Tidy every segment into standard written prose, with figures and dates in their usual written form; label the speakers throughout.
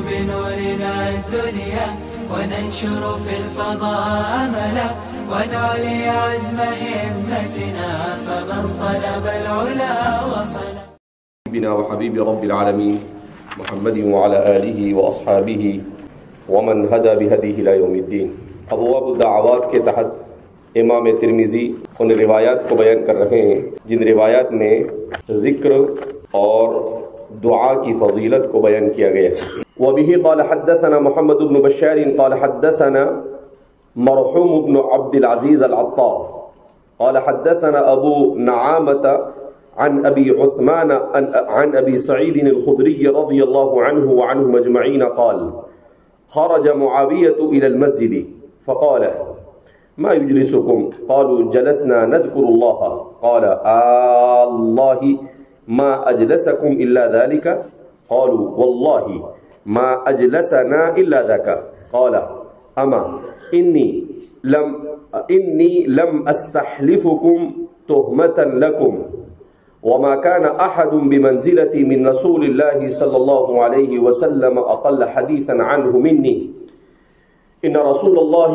Speaker 1: بنورنا الدنيا وننشر في الفضاء أملا ونعلي عزم همتنا فمن طلب العلا وصل.
Speaker 2: بنا وحبيب رب العالمين محمد وعلى آله وأصحابه ومن هدى بهديه إلى يوم الدين. ابواب الدعوات کے تحت امام ترمذی ان روایات کو بیان کر رہے ہیں جن روایات میں ذکر اور دعا کی فضیلت کو بیان کیا گیا ہے. وبه قال حدثنا محمد بن بشار قال حدثنا مرحوم بن عبد العزيز العطار قال حدثنا أبو نعامة عن أبي عثمان عن أبي سعيد الخدري رضي الله عنه وعنهم أجمعين قال خرج معاوية إلى المسجد فقال ما يجلسكم؟ قالوا جلسنا نذكر الله. قال الله ما أجلسكم إلا ذلك؟ قالوا والله ما أجلسنا إلا ذاك. قال أما إني لم أستحلفكم تهمة لكم وما كان أحد بمنزلتي من رسول الله صلى الله عليه وسلم أقل حديثا عنه مني. إن رسول الله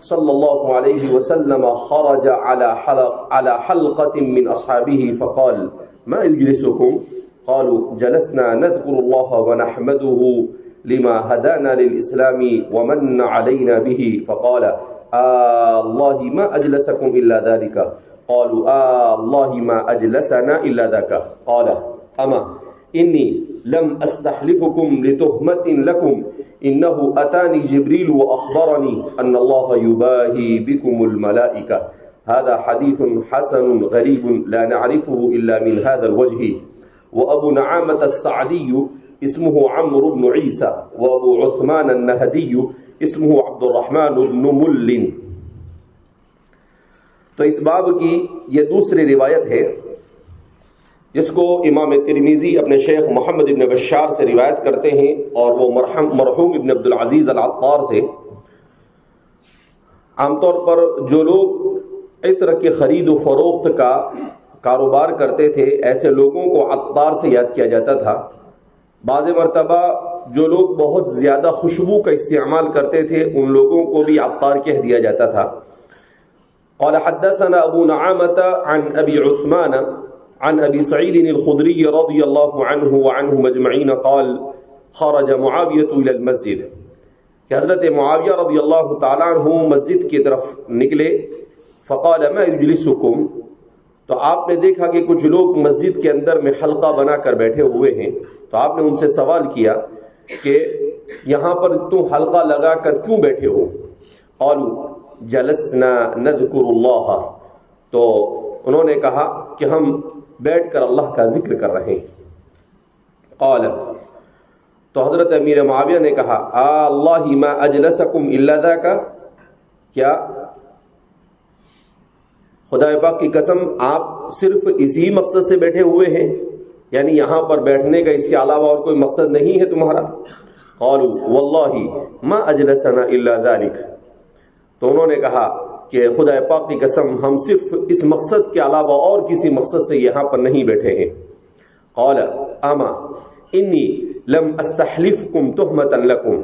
Speaker 2: صلى الله عليه وسلم خرج على حلقة من أصحابه فقال ما يجلسكم؟ قالوا جلسنا نذكر الله ونحمده لما هدانا للإسلام ومن علينا به. فقال الله ما أجلسكم إلا ذلك. قالوا الله ما أجلسنا إلا ذاك. قال أما إني لم أستحلفكم لتهمة لكم إنه أتاني جبريل وأخبرني أن الله يباهي بكم الملائكة. هذا حديث حسن غريب لا نعرفه إلا من هذا الوجه. وأبو نعامة السعدي اسمه عمرو بن عيسى وأبو عثمان النهدي اسمه عبد الرحمن بن مل. تو اس باب کی یہ دوسری روایت ہے جس کو امام ترمذی اپنے شیخ محمد ابن بشار سے روایت کرتے ہیں اور وہ مرحوم ابن عبد العزیز العطار سے. عام طور پر جو لوگ عطر کی خرید و فروخت کا کاروبار کرتے تھے ایسے لوگوں کو عطار سے یاد کیا جاتا تھا. بعض مرتبہ جو لوگ بہت زیادہ خوشبو کا استعمال کرتے تھے ان لوگوں کو بھی عطار کہہ دیا جاتا تھا. قال حدثنا ابو نعامة عن ابي عثمان عن ابي سعيد الخدري رضي الله عنه وعنهم اجمعين قال خرج معاوية الى المسجد. کہ حضرت معاویہ رضی اللہ تعالیٰ عنہ مسجد کی طرف نکلے. فقال ما يجلسكم؟ تو آپ نے دیکھا کہ کچھ لوگ مسجد کے اندر میں حلقہ بنا کر بیٹھے ہوئے ہیں. تو آپ نے ان سے سوال کیا کہ یہاں پر تم حلقہ لگا کر کیوں بیٹھے ہو؟ قالوا جلسنا نذکر اللہ. تو انہوں نے کہا کہ ہم بیٹھ کر اللہ کا ذکر کر رہے ہیں. قال تو حضرت امیر معاویہ نے کہا اللہ ما اجلسکم الا ذاک؟ کیا خدا پاک کی قسم آپ صرف اسی مقصد سے بیٹھے ہوئے ہیں؟ یعنی یہاں پر بیٹھنے کا اس کے علاوہ اور کوئی مقصد نہیں ہے تمہارا؟ قالوا والله ما اجلسنا الا ذلك. تو انہوں نے کہا کہ خدا پاک کی قسم ہم صرف اس مقصد کے علاوہ اور کسی مقصد سے یہاں پر نہیں بیٹھے ہیں. قال اما انی لم استحلفکم تہمة لکم.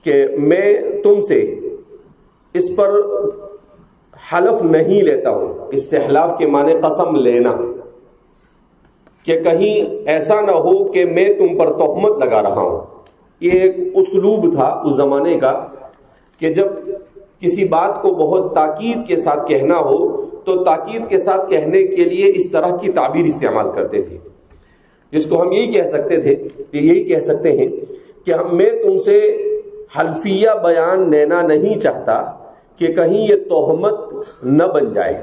Speaker 2: کہ میں تم سے اس پر حلف نہیں لیتا ہوں. استحلاف کے معنی قسم لینا، کہ کہیں ایسا نہ ہو کہ میں تم پر تہمت لگا رہا ہوں. یہ ایک اسلوب تھا اس زمانے کا کہ جب کسی بات کو بہت تاکید کے ساتھ کہنا ہو تو تاکید کے ساتھ کہنے کے لیے اس طرح کی تعبیر استعمال کرتے تھے، جس کو ہم یہی کہہ سکتے ہیں کہ میں تم سے حلفیہ بیان لینا نہیں چاہتا کہ کہیں یہ تہمت نہ بن جائے.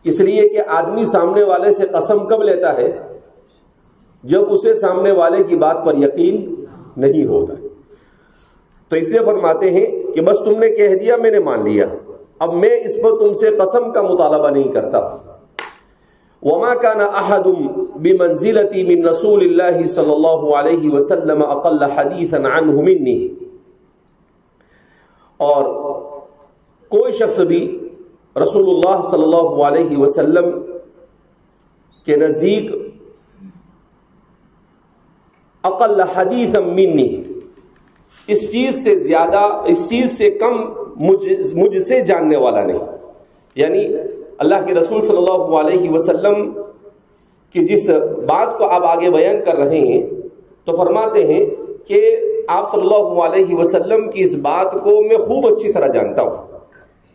Speaker 2: اس لیے کہ آدمی سامنے والے سے قسم کب لیتا ہے؟ جب اسے سامنے والے کی بات پر یقین نہیں ہوتا. تو اس لیے فرماتے ہیں کہ بس تم نے کہہ دیا میں نے مان لیا، اب میں اس پر تم سے قسم کا مطالبہ نہیں کرتا. وما كان احد بمنزلتي من رسول الله صلی اللہ علیہ وسلم اقل حدیثا عنه مني. اور کوئی شخص بھی رسول اللہ صلی اللہ علیہ وسلم کے نزدیک اقل حدیثا منی، اس چیز سے زیادہ، اس چیز سے کم مجھ سے جاننے والا نہیں. یعنی اللہ کے رسول صلی اللہ علیہ وسلم کی جس بات کو آپ آگے بیان کر رہے ہیں تو فرماتے ہیں کہ آپ صلی اللہ علیہ وسلم کی اس بات کو میں خوب اچھی طرح جانتا ہوں،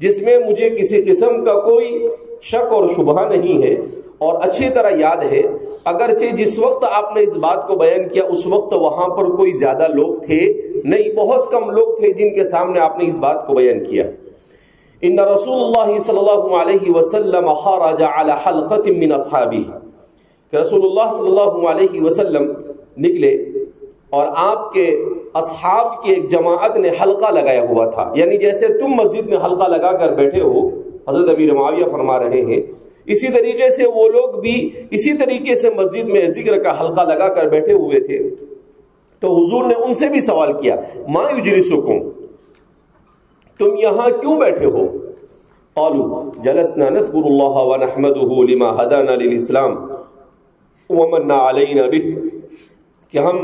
Speaker 2: جس میں مجھے کسی قسم کا کوئی شک اور شبہ نہیں ہے، اور اچھی طرح یاد ہے. اگرچہ جس وقت آپ نے اس بات کو بیان کیا اس وقت وہاں پر کوئی زیادہ لوگ تھے نہیں، بہت کم لوگ تھے جن کے سامنے آپ نے اس بات کو بیان کیا. ان رسول اللہ صلی اللہ علیہ وسلم خرج علی حلقۃ من اصحابہ، کہ رسول اللہ صلی اللہ علیہ وسلم نکلے اور آپ کے اصحاب کی ایک جماعت نے حلقہ لگایا ہوا تھا. یعنی جیسے تم مسجد میں حلقہ لگا کر بیٹھے ہو، حضرت امیر معاویہ فرما رہے ہیں، اسی طریقے سے وہ لوگ بھی اسی طریقے سے مسجد میں ذکر کا حلقہ لگا کر بیٹھے ہوئے تھے. تو حضور نے ان سے بھی سوال کیا، ما یجلسکم، تم یہاں کیوں بیٹھے ہو؟ قالوا جلسنا نذكر الله ونحمده لما هدانا للاسلام ومن علينا به، کہ ہم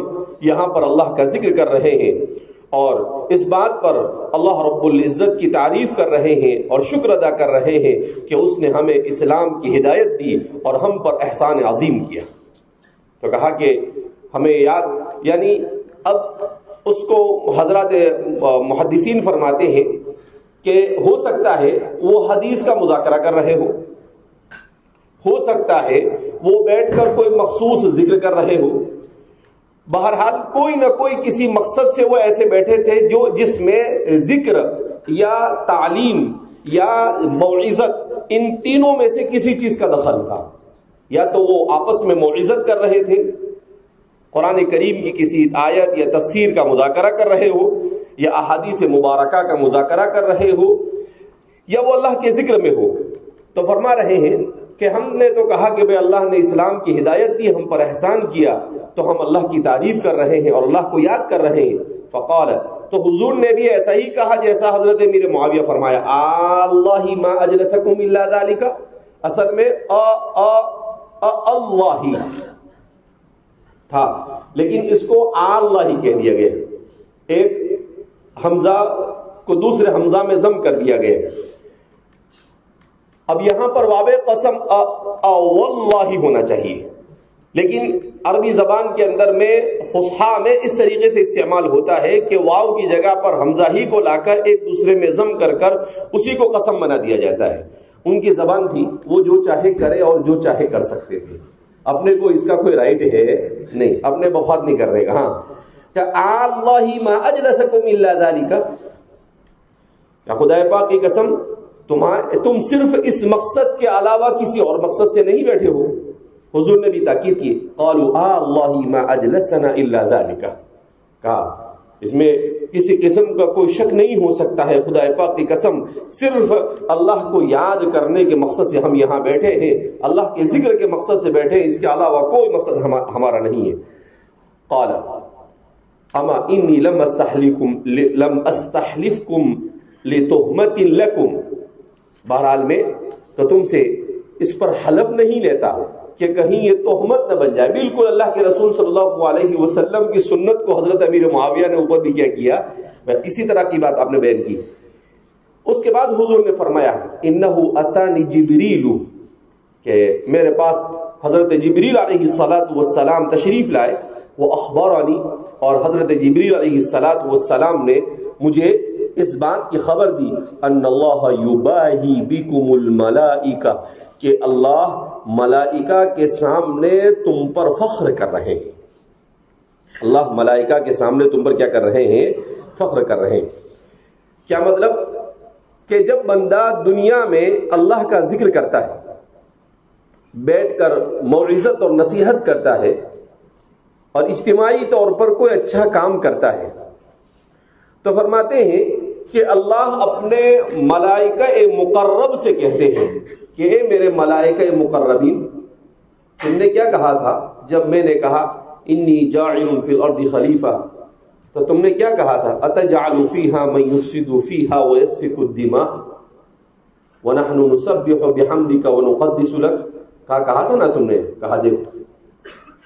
Speaker 2: یہاں پر اللہ کا ذکر کر رہے ہیں اور اس بات پر اللہ رب العزت کی تعریف کر رہے ہیں اور شکر ادا کر رہے ہیں کہ اس نے ہمیں اسلام کی ہدایت دی اور ہم پر احسان عظیم کیا. تو کہا کہ ہمیں یاد، یعنی اب اس کو حضرات محدثین فرماتے ہیں کہ ہو سکتا ہے وہ حدیث کا مذاکرہ کر رہے ہو سکتا ہے وہ بیٹھ کر کوئی مخصوص ذکر کر رہے ہو، بہرحال کوئی نہ کوئی کسی مقصد سے وہ ایسے بیٹھے تھے جو جس میں ذکر یا تعلیم یا موعظت، ان تینوں میں سے کسی چیز کا دخل تھا. یا تو وہ آپس میں موعظت کر رہے تھے، قرآن کریم کی کسی آیت یا تفسیر کا مذاکرہ کر رہے ہو، یا احادیث مبارکہ کا مذاکرہ کر رہے ہو، یا وہ اللہ کے ذکر میں ہو. تو فرما رہے ہیں کہ ہم نے تو کہا کہ بھئی اللہ نے اسلام کی ہدایت دی، ہم پر احسان کیا، تو ہم اللہ کی تعریف کر رہے ہیں اور اللہ کو یاد کر رہے ہیں. فقال، تو حضور نے بھی ایسا ہی کہا جیسا حضرت امیر معاویہ فرمایا، اللہ ما اجلسکم الا ذالک، اصل میں اللہ تھا لیکن اس کو اللہ ہی کہہ دیا گیا، ایک حمزہ کو دوسرے حمزہ میں ضم کر دیا گیا. اب یہاں پر واو قسم واللہ ہونا چاہیے، لیکن عربی زبان کے اندر میں فصحا میں اس طریقے سے استعمال ہوتا ہے کہ واو کی جگہ پر حمزہ ہی کو لا کر ایک دوسرے میں ضم کر کر اسی کو قسم بنا دیا جاتا ہے. ان کی زبان تھی، وہ جو چاہے کرے اور جو چاہے کر سکتے تھے، اپنے کو اس کا کوئی رائٹ ہے نہیں، اپنے بفات نہیں کرنے کا. ہاں کہ اللہ ما اجلسکم الا ذالک، یا خدا پاک کی قسم تم صرف اس مقصد کے علاوہ کسی اور مقصد سے نہیں بیٹھے ہو. حضور نے بھی تاکید کی، قالوا اللہ ما اجلسنا الا ذالک، کہا اس میں کسی قسم کا کوئی شک نہیں ہو سکتا ہے، خدا پاک کی قسم صرف اللہ کو یاد کرنے کے مقصد سے ہم یہاں بیٹھے ہیں، اللہ کے ذکر کے مقصد سے بیٹھے ہیں، اس کے علاوہ کوئی مقصد ہمارا نہیں ہے. قال اما انی لم استحلفکم لتہمت لکم، بہرحال میں تو تم سے اس پر حلف نہیں لیتا کہ کہیں یہ تہمت نہ بن جائے. بالکل اللہ کے رسول صلی اللہ علیہ وسلم کی سنت کو حضرت امیر معاویہ نے اوپر بھی کیا، اسی طرح کی بات آپ نے بیان کی. اس کے بعد حضور نے فرمایا انہ اتانی جبریل، کہ میرے پاس حضرت جبریل علیہ السلام تشریف لائے، وہ اخبارانی، اور حضرت جبریل علیہ السلام نے مجھے اس بات کی خبر دی ان اللہ یباہی بکم الملائکہ، کہ اللہ ملائکہ کے سامنے تم پر فخر کر رہے ہیں. اللہ ملائکہ کے سامنے تم پر کیا کر رہے ہیں؟ فخر کر رہے ہیں. کیا مطلب؟ کہ جب بندہ دنیا میں اللہ کا ذکر کرتا ہے، بیٹھ کر موعظت اور نصیحت کرتا ہے، اور اجتماعی طور پر کوئی اچھا کام کرتا ہے، تو فرماتے ہیں کہ اللہ اپنے ملائکہ مقرب سے کہتے ہیں کہ اے میرے ملائکہ مقربین، تم نے کیا کہا تھا جب میں نے کہا انی جاعل فی الارض خلیفہ، تو تم نے کیا کہا تھا اتجعل فیہا من یفسد فیہا ویسفک الدماء ونحن نسبح بحمدک ونقدس لک. کہا تھا نا تم نے، کہا دیکھو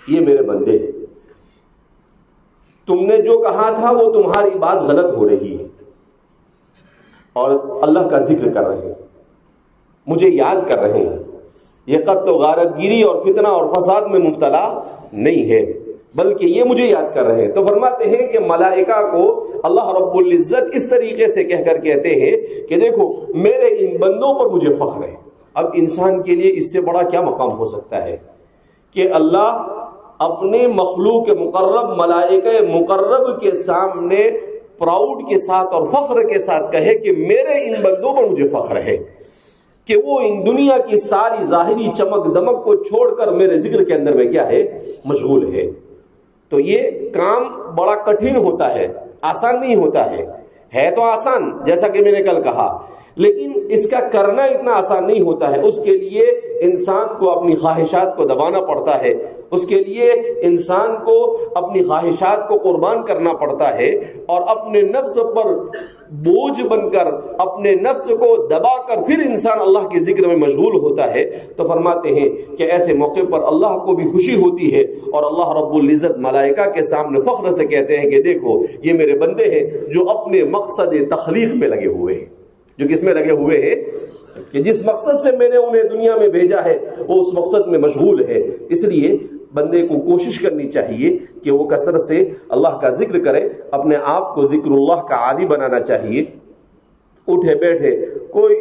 Speaker 2: یہ میرے بندے ہیں، تم نے جو کہا تھا وہ تمہاری بات غلط ہو رہی ہے، اور اللہ کا ذکر کر رہے ہیں، مجھے یاد کر رہے ہیں، یہ قتل و غارت گیری اور فتنہ اور فساد میں مبتلا نہیں ہے، بلکہ یہ مجھے یاد کر رہے ہیں۔ تو فرماتے ہیں کہ ملائکہ کو اللہ رب العزت اس طریقے سے کہہ کر کہتے ہیں کہ دیکھو میرے ان بندوں پر مجھے فخر ہے۔ اب انسان کے لیے اس سے بڑا کیا مقام ہو سکتا ہے کہ اللہ اپنے مخلوق مقرب ملائکہ مقرب کے سامنے پراؤڈ کے ساتھ اور فخر کے ساتھ کہے کہ میرے ان بندوں پر مجھے فخر ہے کہ وہ ان دنیا کی ساری ظاہری چمک دمک کو چھوڑ کر میرے ذکر کے اندر میں کیا ہے، مشغول ہے۔ تو یہ کام بڑا کٹھن ہوتا ہے، آسان نہیں ہوتا ہے تو آسان، جیسا کہ میں نے کل کہا، لیکن اس کا کرنا اتنا آسان نہیں ہوتا ہے۔ اس کے لیے انسان کو اپنی خواہشات کو دبانا پڑتا ہے، اس کے لیے انسان کو اپنی خواہشات کو قربان کرنا پڑتا ہے، اور اپنے نفس پر بوجھ بن کر اپنے نفس کو دبا کر پھر انسان اللہ کے ذکر میں مشغول ہوتا ہے۔ تو فرماتے ہیں کہ ایسے موقع پر اللہ کو بھی خوشی ہوتی ہے، اور اللہ رب العزت ملائکہ کے سامنے فخر سے کہتے ہیں کہ دیکھو یہ میرے بندے ہیں جو اپنے مقصد تخلیق میں لگے ہوئے ہیں، جو کس میں لگے ہوئے ہیں کہ جس مقصد سے میں نے انہیں دنیا میں بھیجا ہے وہ اس مقصد میں مشغول ہے۔ اس لیے بندے کو کوشش کرنی چاہیے کہ وہ کثرت سے اللہ کا ذکر کرے، اپنے آپ کو ذکر اللہ کا عادی بنانا چاہیے۔ اٹھے بیٹھے کوئی،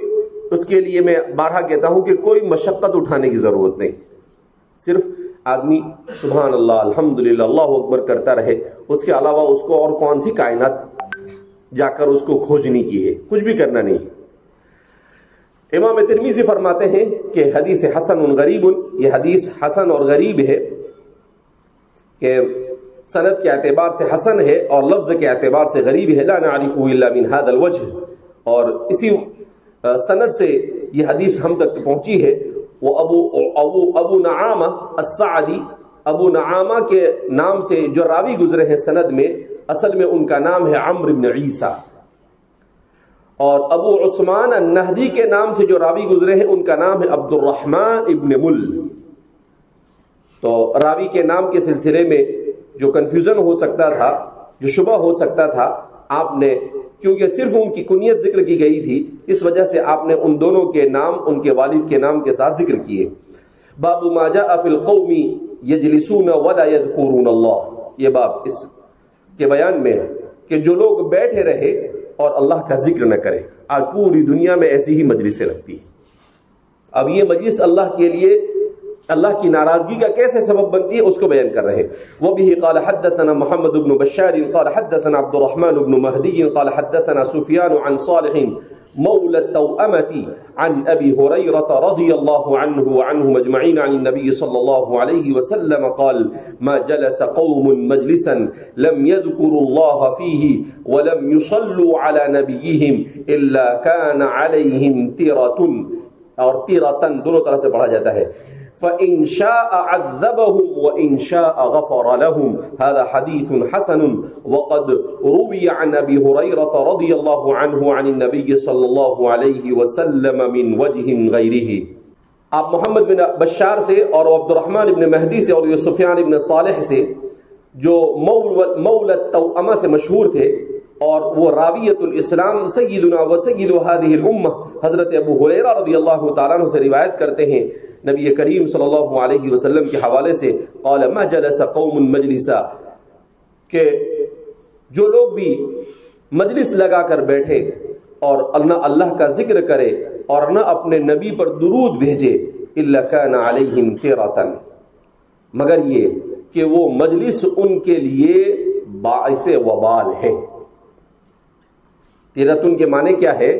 Speaker 2: اس کے لیے میں بارہا کہتا ہوں کہ کوئی مشقت اٹھانے کی ضرورت نہیں، صرف آدمی سبحان اللہ الحمدللہ اللہ اکبر کرتا رہے، اس کے علاوہ اس کو اور کون سی کائنات جا کر اس کو کھوجنی کی ہے، کچھ بھی کرنا نہیں۔ امام ترمذی فرماتے ہیں کہ حدیث حسن غریب، یہ حدیث حسن اور غریب ہے کہ سند کے اعتبار سے حسن ہے اور لفظ کے اعتبار سے غریب ہے، لا نعرفه الا من هذا الوجه، اور اسی سند سے یہ حدیث ہم تک پہنچی ہے۔ وہ ابو نعامہ السعدی، ابو نعامہ کے نام سے جو راوی گزرے ہیں سند میں، اصل میں ان کا نام ہے عمرو بن عیسیٰ، اور ابو عثمان النہدی کے نام سے جو راوی گزرے ہیں ان کا نام ہے عبد الرحمن ابن مل۔ تو راوی کے نام کے سلسلے میں جو کنفیوژن ہو سکتا تھا، جو شبہ ہو سکتا تھا، آپ نے کیونکہ صرف ان کی کنیت ذکر کی گئی تھی، اس وجہ سے آپ نے ان دونوں کے نام ان کے والد کے نام کے ساتھ ذکر کیے۔ باب ما جاء فی القوم یجلسون ولا یذکرون اللہ، یہ باب اس کے بیان میں کہ جو لوگ بیٹھے رہے اور اللہ کا ذکر نہ کرے۔ آج پوری دنیا میں ایسی ہی مجلسیں لگتی ہیں۔ اب یہ مجلس اللہ کے لیے اللہ کی ناراضگی کا کیسے سبب بنتی ہے اس کو بیان کر رہے ہیں۔ وبه قال حدثنا محمد بن بشار قال حدثنا عبد الرحمن بن مهدي قال حدثنا سفيان عن صالح مولى التوأمة عن أبي هريرة رضي الله عنه وعنهم أجمعين عن النبي صلى الله عليه وسلم قال ما جلس قوم مجلسا لم يذكروا الله فيه ولم يصلوا على نبيهم إلا كان عليهم تيرة، اور تيرة دونوں طرح سے پڑھا جاتا ہے، فإن شاء عذبهم وإن شاء غفر لهم۔ هذا حديث حسن وقد روي عن أبي هريرة رضي الله عنه عن النبي صلى الله عليه وسلم من وجه غيره۔ آپ محمد بن بشار سے اور عبد الرحمن بن مہدی سے اور سفیان بن صالح سے جو مولى التوأمہ سے مشہور تھے، اور وہ راویت الاسلام سیدنا و سید هذه الامہ حضرت ابو ہریرہ رضی اللہ تعالیٰ عنہ سے روایت کرتے ہیں نبی کریم صلی اللہ علیہ وسلم کے حوالے سے، قال ما جلس قوم مجلسا، کہ جو لوگ بھی مجلس لگا کر بیٹھے اور نہ اللہ کا ذکر کرے اور نہ اپنے نبی پر درود بھیجے، الا كان عليهم تيرة، مگر یہ کہ وہ مجلس ان کے لیے باعث وبال ہے۔ تیرتن کے معنی کیا ہے؟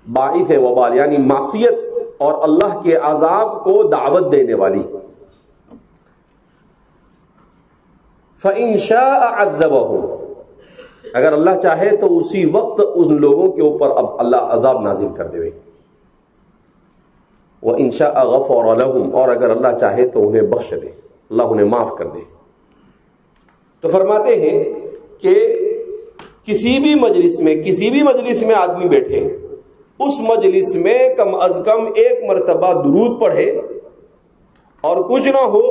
Speaker 2: باعث وبال، یعنی معصیت اور اللہ کے عذاب کو دعوت دینے والی۔ فَإِن شَاءَ عَذَّبَهُمْ، اگر اللہ چاہے تو اسی وقت ان لوگوں کے اوپر اب اللہ عذاب نازل کر دے۔ وَإِن شَاءَ غَفَرَ لَهُمْ، اور اگر اللہ چاہے تو انہیں بخش دے، اللہ انہیں معاف کر دے۔ تو فرماتے ہیں کہ کسی بھی مجلس میں آدمی بیٹھے، اس مجلس میں کم از کم ایک مرتبہ درود پڑھے، اور کچھ نہ ہو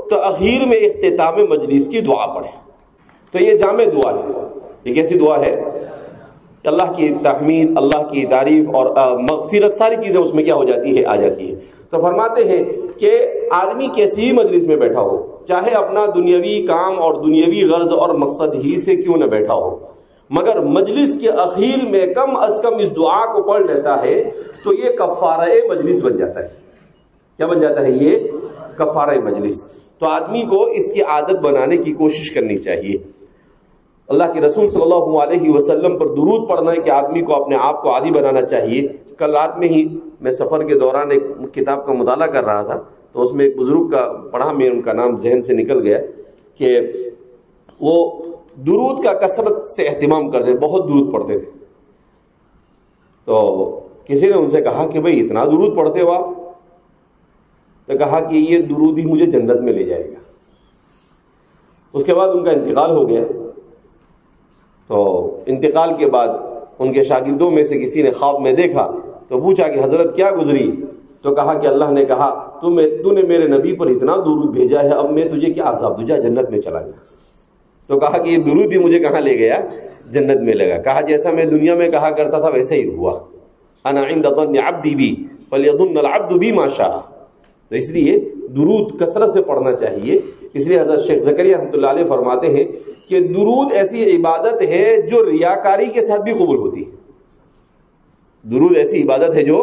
Speaker 2: تاخیر میں اختتام مجلس کی دعا پڑھیں. تو یہ جامع دعا ہے. یہ کیسی دعا ہے؟ اللہ کی تحمید، اللہ کی تعریف اور مغفرت، ساری چیزیں اس میں کیا ہو جاتی ہے، آ جاتی ہے. تو فرماتے ہیں کہ آدمی کیسی ہی مجلس میں بیٹھا ہو، چاہے اپنا دنیاوی کام اور دنیاوی غرض اور مقصد ہی سے کیوں نہ بیٹھا ہو، مگر مجلس کے اخیر میں کم از کم اس دعا کو پڑھ لیتا ہے تو یہ کفارہ مجلس بن جاتا ہے. کیا بن جاتا ہے؟ یہ کفارہ مجلس. تو آدمی کو اس کی عادت بنانے کی کوشش کرنی چاہیے. اللہ کے رسول صلی اللہ علیہ وسلم پر درود پڑھنا ہے کہ آدمی کو اپنے آپ کو عادی بنانا چاہیے. کل رات میں ہی میں سفر کے دوران ایک کتاب کا مطالعہ کر رہا تھا، تو اس میں ایک بزرگ کا پڑھا، میں ان کا نام ذہن سے نکل گیا، کہ وہ درود کا کثرت سے اہتمام کرتے، بہت درود پڑھتے تھے. تو کسی نے ان سے کہا کہ بھئی اتنا درود پڑھتے ہو آپ؟ تو کہا کہ یہ درود ہی مجھے جنت میں لے جائے گا. اس کے بعد ان کا انتقال ہو گیا. تو انتقال کے بعد ان کے شاگردوں میں سے کسی نے خواب میں دیکھا تو پوچھا کہ حضرت کیا گزری؟ تو کہا کہ اللہ نے کہا تو نے میرے نبی پر اتنا درود بھیجا ہے، اب میں تجھے کیا عذاب دوں، جا جنت میں چلا گیا. تو کہا کہ یہ درود ہی مجھے کہاں لے گیا؟ جنت میں لگا. کہا جیسا میں دنیا میں کہا کرتا تھا ویسے ہی ہوا. انا عند ظن عبدی بی فلیظن العبد بی ما شاء. تو اس لیے درود کثرت سے پڑھنا چاہیے. اس لیے حضرت شیخ زکریا رحمۃ اللہ علیہ فرماتے ہیں کہ درود ایسی عبادت ہے جو ریاکاری کے ساتھ بھی قبول ہوتی ہے. درود ایسی عبادت ہے جو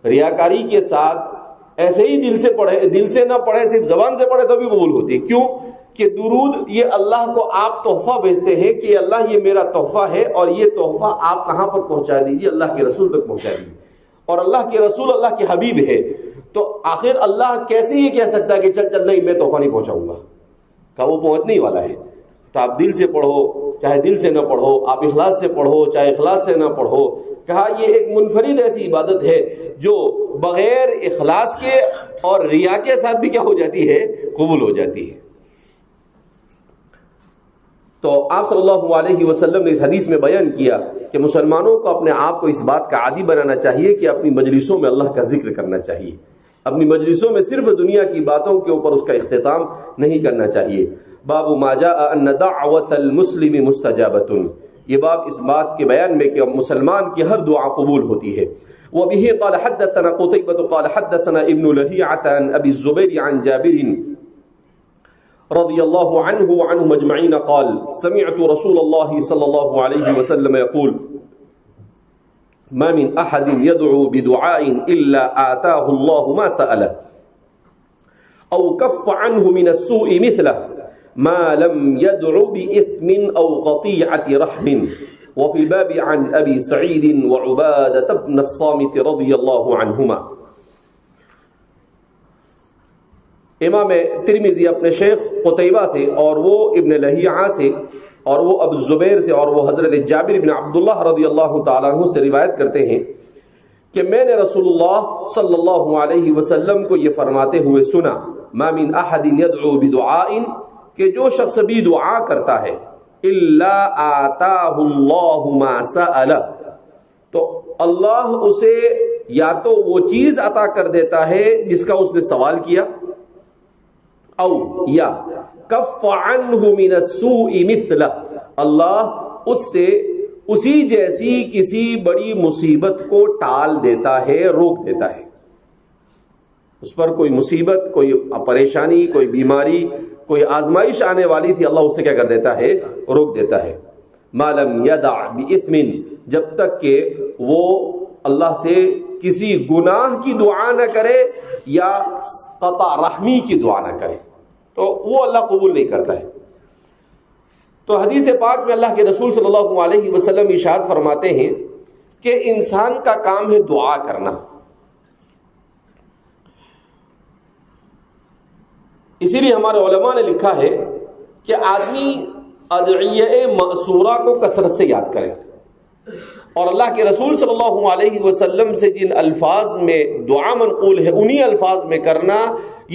Speaker 2: ریاکاری کے ساتھ ایسے ہی دل سے پڑھے، دل سے نہ پڑھے، صرف زبان سے پڑھے تو بھی قبول ہوتی ہے. کیوں کہ درود یہ اللہ کو آپ تحفہ بھیجتے ہیں کہ اللہ یہ میرا تحفہ ہے اور یہ تحفہ آپ کہاں پر پہنچا دیجیے؟ اللہ کے رسول تک پہنچا دیجیے. اور اللہ کے رسول اللہ کے حبیب ہے، تو آخر اللہ کیسے یہ کہہ سکتا ہے کہ چل نہیں میں تحفہ نہیں پہنچاؤں گا؟ کہ وہ پہنچنے ہی والا ہے. تو آپ دل سے پڑھو چاہے دل سے نہ پڑھو، آپ اخلاص سے پڑھو چاہے اخلاص سے نہ پڑھو. کہا یہ ایک منفرد ایسی عبادت ہے جو بغیر اخلاص کے اور ریا کے ساتھ بھی کیا ہو جاتی ہے؟ قبول ہو جاتی ہے. تو آپ صلی اللہ علیہ وسلم نے اس حدیث میں بیان کیا کہ مسلمانوں کو اپنے آپ کو اس بات کا عادی بنانا چاہیے کہ اپنی مجلسوں میں اللہ کا ذکر کرنا چاہیے. اپنی مجلسوں میں صرف دنیا کی باتوں کے اوپر اس کا اختتام نہیں کرنا چاہیے. باب ما جاء ان دعوت المسلم مستجابۃ. یہ باب اس بات کے بیان میں کہ مسلمان کی ہر دعا قبول ہوتی ہے. وبه قال حدثنا قتيبة قال حدثنا ابن لهيعة عن ابي الزبير عن جابر رضي الله عنه وعنهم اجمعين قال سمعت رسول الله صلى الله عليه وسلم يقول ما من احد يدعو بدعاء الا آتاه الله ما سأله او كف عنه من السوء مثله ما لم يدعو بإثم او قطيعة رحم. وفي الباب عن ابي سعيد وعبادة بن الصامت رضي الله عنهما. امام ترمذی اپنے شیخ قتیبہ سے اور وہ ابن لہیعہ سے اور وہ ابو زبیر سے اور وہ حضرت جابر بن عبداللہ رضی اللہ تعالیٰ عنہ سے روایت کرتے ہیں کہ میں نے رسول اللہ صلی اللہ علیہ وسلم کو یہ فرماتے ہوئے سنا ما من احد يدعو بدعاء کہ جو شخص بھی دعا کرتا ہے الا آتاہ اللہ ما سأل تو اللہ اسے یا تو وہ چیز عطا کر دیتا ہے جس کا اس نے سوال کیا، او یا کف عنہ من السوء مثلہ اللہ اس سے اسی جیسی کسی بڑی مصیبت کو ٹال دیتا ہے، روک دیتا ہے. اس پر کوئی مصیبت، کوئی پریشانی، کوئی بیماری، کوئی آزمائش آنے والی تھی، اللہ اسے کیا کر دیتا ہے؟ روک دیتا ہے. ما لم یدع بإثم جب تک کہ وہ اللہ سے کسی گناہ کی دعا نہ کرے یا قطع رحمی کی دعا نہ کرے تو وہ اللہ قبول نہیں کرتا ہے. تو حدیث پاک میں اللہ کے رسول صلی اللہ علیہ وسلم ارشاد فرماتے ہیں کہ انسان کا کام ہے دعا کرنا. اسی لیے ہمارے علماء نے لکھا ہے کہ آدمی ادعیہ مأثورہ کو کثرت سے یاد کرے، اور اللہ کے رسول صلی اللہ علیہ وسلم سے جن الفاظ میں دعا منقول ہے انہی الفاظ میں کرنا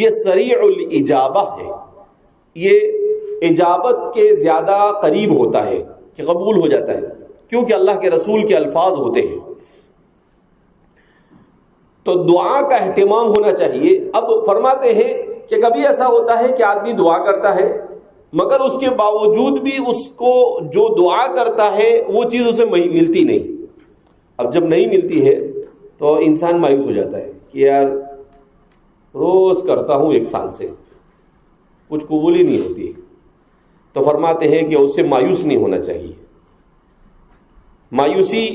Speaker 2: یہ سریع الاجابہ ہے. یہ اجابت کے زیادہ قریب ہوتا ہے کہ قبول ہو جاتا ہے کیونکہ اللہ کے رسول کے الفاظ ہوتے ہیں. تو دعا کا اہتمام ہونا چاہیے. اب فرماتے ہیں کہ کبھی ایسا ہوتا ہے کہ آدمی دعا کرتا ہے مگر اس کے باوجود بھی اس کو جو دعا کرتا ہے وہ چیز اسے ملتی نہیں. اب جب نہیں ملتی ہے تو انسان مایوس ہو جاتا ہے کہ یار روز کرتا ہوں 1 سال سے کچھ قبول ہی نہیں ہوتی. تو فرماتے ہیں کہ اس سے مایوس نہیں ہونا چاہیے. مایوسی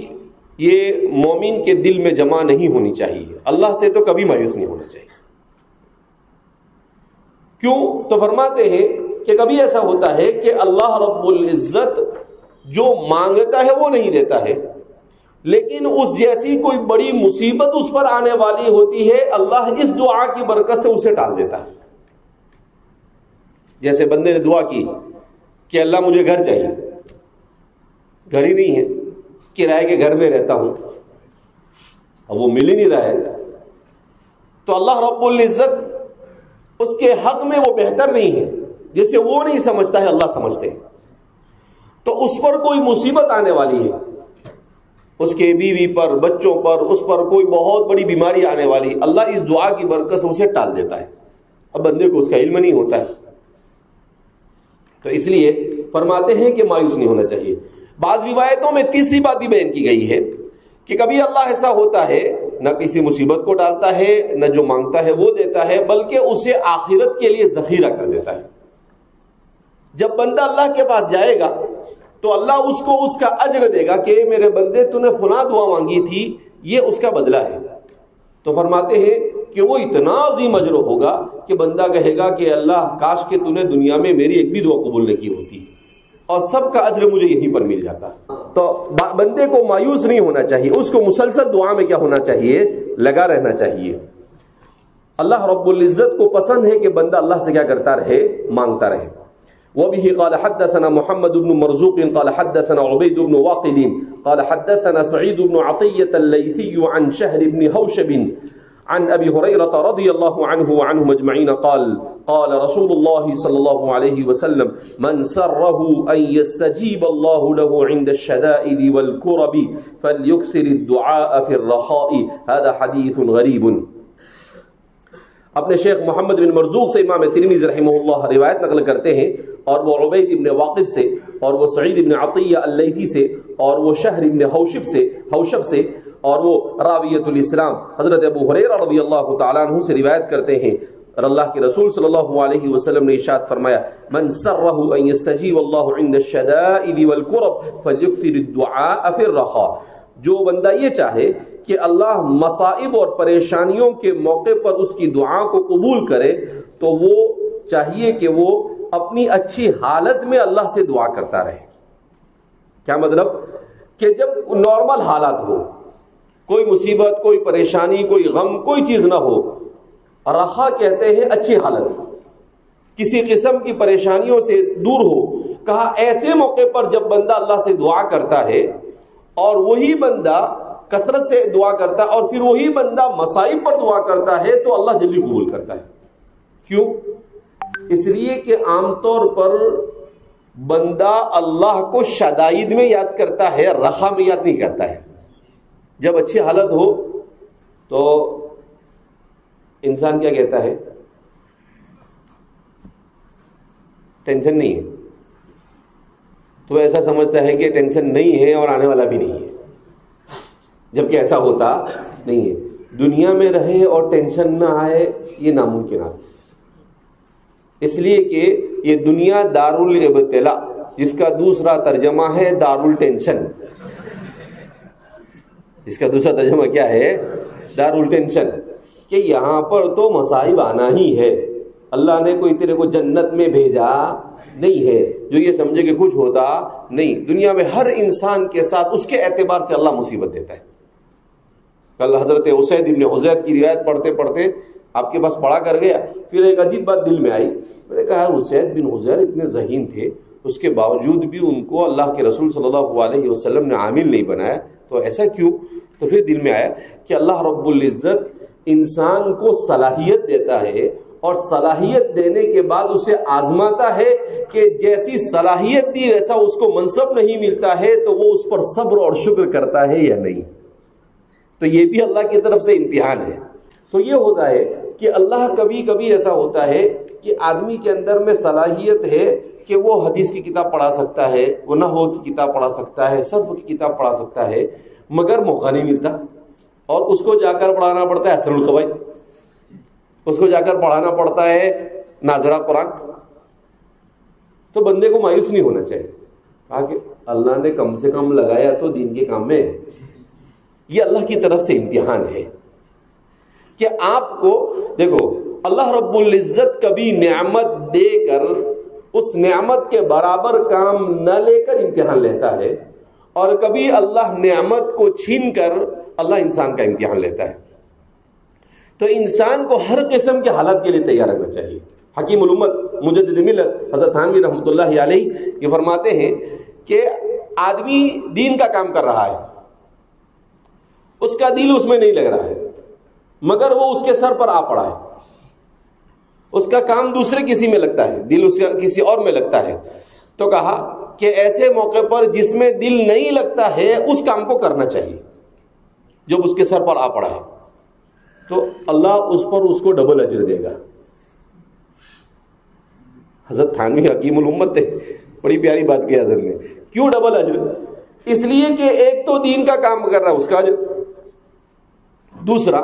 Speaker 2: یہ مومن کے دل میں جمع نہیں ہونی چاہیے. اللہ سے تو کبھی مایوس نہیں ہونا چاہیے. کیوں؟ تو فرماتے ہیں کہ کبھی ایسا ہوتا ہے کہ اللہ رب العزت جو مانگتا ہے وہ نہیں دیتا ہے، لیکن اس جیسی کوئی بڑی مصیبت اس پر آنے والی ہوتی ہے، اللہ اس دعا کی برکت سے اسے ٹال دیتا ہے. جیسے بندے نے دعا کی کہ اللہ مجھے گھر چاہیے، گھر ہی نہیں ہے، کرائے کے گھر میں رہتا ہوں، اب وہ مل ہی نہیں رہا ہے، تو اللہ رب العزت اس کے حق میں وہ بہتر نہیں ہے، جسے وہ نہیں سمجھتا ہے اللہ سمجھتے ہیں. تو اس پر کوئی مصیبت آنے والی ہے، اس کے بیوی پر، بچوں پر، اس پر کوئی بہت بڑی بیماری آنے والی، اللہ اس دعا کی برکت سے اسے ٹال دیتا ہے. اب بندے کو اس کا علم نہیں ہوتا ہے. تو اس لیے فرماتے ہیں کہ مایوس نہیں ہونا چاہیے. بعض روایتوں میں تیسری بات بھی بیان کی گئی ہے کہ کبھی اللہ ایسا ہوتا ہے نہ کسی مصیبت کو ڈالتا ہے، نہ جو مانگتا ہے وہ دیتا ہے، بلکہ اسے آخرت کے لیے ذخیرہ کر دیتا ہے. جب بندہ اللہ کے پاس جائے گا تو اللہ اس کو اس کا اجر دے گا کہ میرے بندے تو نے فلاں دعا مانگی تھی، یہ اس کا بدلہ ہے. تو فرماتے ہیں کہ وہ اتنا عظیم اجر ہوگا کہ بندہ کہے گا کہ اللہ کاش کہ تو نے دنیا میں میری ایک بھی دعا قبول نہ کی ہوتی اور سب کا اجر مجھے یہیں پر مل جاتا. تو بندے کو مایوس نہیں ہونا چاہیے، اس کو مسلسل دعا میں کیا ہونا چاہیے؟ لگا رہنا چاہیے. اللہ رب العزت کو پسند ہے کہ بندہ اللہ سے کیا کرتا رہے؟ مانگتا رہے. وبه قال حدثنا محمد بن مرزوق قال حدثنا عبيد بن واقد قال حدثنا سعيد بن عطية الليثي عن شهر بن هوشب عن أبي هريرة رضي الله عنه وعنهم أجمعين قال قال رسول الله صلى الله عليه وسلم من سره أن يستجيب الله له عند الشدائد والكرب فليكثر الدعاء في الرخاء. هذا حديث غريب. اپنے شیخ محمد بن مرزوق سے امام ترمذی رحمہ اللہ روایت نقل کرتے ہیں، اور وہ عبید ابن واقد سے، اور وہ سعید ابن عطیہ اللیثی سے، اور وہ شہر ابن حوشب سے، اور وہ راویۃ الاسلام حضرت ابو ہریرہ رضی اللہ تعالیٰ عنہ سے روایت کرتے ہیں. اور اللہ کے رسول صلی اللہ علیہ وسلم نے ارشاد فرمایا من سرہ ان یستجیب اللہ عند الشدائد والکرب فلیکثر الدعاء فی الرخاء. جو بندہ یہ چاہے کہ اللہ مصائب اور پریشانیوں کے موقع پر اس کی دعا کو قبول کرے تو وہ چاہیے کہ وہ اپنی اچھی حالت میں اللہ سے دعا کرتا رہے. کیا مطلب؟ کہ جب نارمل حالات ہو، کوئی مصیبت، کوئی پریشانی، کوئی غم، کوئی چیز نہ ہو، رخا کہتے ہیں اچھی حالت، کسی قسم کی پریشانیوں سے دور ہو. کہا ایسے موقع پر جب بندہ اللہ سے دعا کرتا ہے اور وہی بندہ کثرت سے دعا کرتا ہے اور پھر وہی بندہ مصائب پر دعا کرتا ہے تو اللہ جلدی قبول کرتا ہے. کیوں؟ اس لیے کہ عام طور پر بندہ اللہ کو شدائد میں یاد کرتا ہے، رخا میں یاد نہیں کرتا ہے. جب اچھی حالت ہو تو انسان کیا کہتا ہے؟ ٹینشن نہیں ہے، تو ایسا سمجھتا ہے کہ ٹینشن نہیں ہے اور آنے والا بھی نہیں ہے، جبکہ ایسا ہوتا نہیں ہے. دنیا میں رہے اور ٹینشن نہ آئے یہ ناممکن ہے. اس لیے کہ یہ دنیا دار الابتلاء، جس کا دوسرا ترجمہ ہے دار الٹینشن. اس کا دوسرا ترجمہ کیا ہے؟ دار الٹینشن. کہ یہاں پر تو مصائب آنا ہی ہے، اللہ نے کوئی تیرے کو جنت میں بھیجا نہیں ہے جو یہ سمجھے کہ کچھ ہوتا نہیں. دنیا میں ہر انسان کے ساتھ اس کے اعتبار سے اللہ مصیبت دیتا ہے. کل حضرت اسید ابن حضیر کی روایت پڑھتے پڑھتے آپ کے پاس پڑھا کر گیا، پھر ایک عجیب بات دل میں آئی. میں نے کہا اسید بن حضیر اتنے ذہین تھے، اس کے باوجود بھی ان کو اللہ کے رسول صلی اللہ علیہ وسلم نے عامل نہیں بنایا، تو ایسا کیوں؟ تو پھر دل میں آیا کہ اللہ رب العزت انسان کو صلاحیت دیتا ہے اور صلاحیت دینے کے بعد اسے آزماتا ہے کہ جیسی صلاحیت دی ویسا اس کو منصب نہیں ملتا ہے تو وہ اس پر صبر اور شکر کرتا ہے یا نہیں. تو یہ بھی اللہ کی طرف سے امتحان ہے. تو یہ ہوتا ہے کہ اللہ کبھی کبھی ایسا ہوتا ہے کہ آدمی کے اندر میں صلاحیت ہے کہ وہ حدیث کی کتاب پڑھا سکتا ہے، وہ نحو کی کتاب پڑھا سکتا ہے، صرف کی کتاب پڑھا سکتا ہے، مگر موقع نہیں ملتا، اور اس کو جا کر پڑھانا پڑتا ہے احسن القواعد، اس کو جا کر پڑھانا پڑتا ہے ناظرہ قرآن. تو بندے کو مایوس نہیں ہونا چاہیے، کہا کہ اللہ نے کم سے کم لگایا تو دین کے کام میں. یہ اللہ کی طرف سے امتحان ہے کہ آپ کو دیکھو، اللہ رب العزت کبھی نعمت دے کر اس نعمت کے برابر کام نہ لے کر امتحان لیتا ہے، اور کبھی اللہ نعمت کو چھین کر اللہ انسان کا امتحان لیتا ہے. تو انسان کو ہر قسم کے حالات کے لیے تیار رہنا چاہیے. حکیم الامت مجدد ملت حضرت تھانوی رحمۃ اللہ علیہ یہ فرماتے ہیں کہ آدمی دین کا کام کر رہا ہے، اس کا دل اس میں نہیں لگ رہا ہے، مگر وہ اس کے سر پر آ پڑا ہے، اس کا کام دوسرے کسی میں لگتا ہے، دل اس کا کسی اور میں لگتا ہے. تو کہا کہ ایسے موقع پر جس میں دل نہیں لگتا ہے اس کام کو کرنا چاہیے جب اس کے سر پر آ پڑا ہے، تو اللہ اس پر اس کو ڈبل اجر دے گا. حضرت تھانوی حکیم الامت تھے، بڑی پیاری بات کی حضرت نے. کیوں ڈبل اجر؟ اس لیے کہ ایک تو دین کا کام کر رہا ہے، اس کا اجر، دوسرا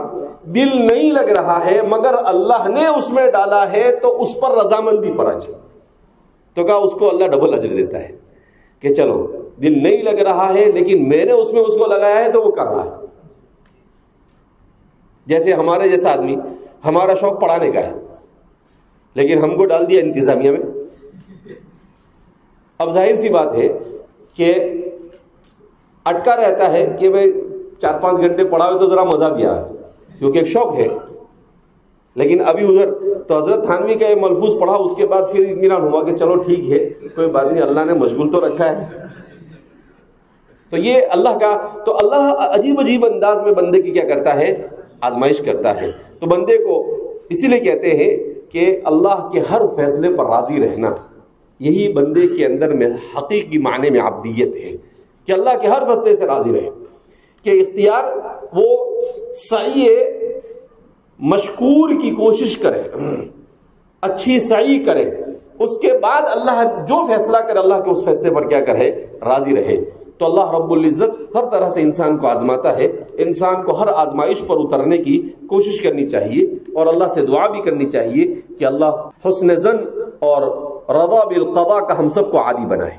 Speaker 2: دل نہیں لگ رہا ہے مگر اللہ نے اس میں ڈالا ہے تو اس پر رضامندی پر اجر. تو کہا اس کو اللہ ڈبل اجر دیتا ہے کہ چلو دل نہیں لگ رہا ہے لیکن میں نے اس میں اس کو لگایا ہے تو وہ کر رہا ہے. جیسے ہمارے جیسا آدمی، ہمارا شوق پڑھانے کا ہے لیکن ہم کو ڈال دیا انتظامیہ میں. اب ظاہر سی بات ہے کہ اٹکا رہتا ہے کہ بھائی 4-5 گھنٹے پڑھا ہوئے تو ذرا مزہ بھی آئے کیونکہ ایک شوق ہے. لیکن ابھی ادھر تو حضرت تھانوی کا یہ ملفوظ پڑھا، اس کے بعد پھر اطمینان ہوا کہ چلو ٹھیک ہے کوئی بات نہیں، اللہ نے مشغول تو رکھا ہے. تو یہ اللہ کا، تو اللہ عجیب عجیب انداز میں بندے کی کیا کرتا ہے، آزمائش کرتا ہے. تو بندے کو اسی لیے کہتے ہیں کہ اللہ کے ہر فیصلے پر راضی رہنا، یہی بندے کے اندر میں حقیقی معنی میں عبدیت ہے کہ اللہ کے ہر فیصلے سے راضی رہے، کہ اختیار وہ سعی مشکور کی کوشش کرے، اچھی سعی کرے، اس کے بعد اللہ جو فیصلہ کرے اللہ کے اس فیصلے پر کیا کرے، راضی رہے. تو اللہ رب العزت ہر طرح سے انسان کو آزماتا ہے، انسان کو ہر آزمائش پر اترنے کی کوشش کرنی چاہیے اور اللہ سے دعا بھی کرنی چاہیے کہ اللہ حسن ظن اور رضا بالقضاء کا ہم سب کو عادی بنائے.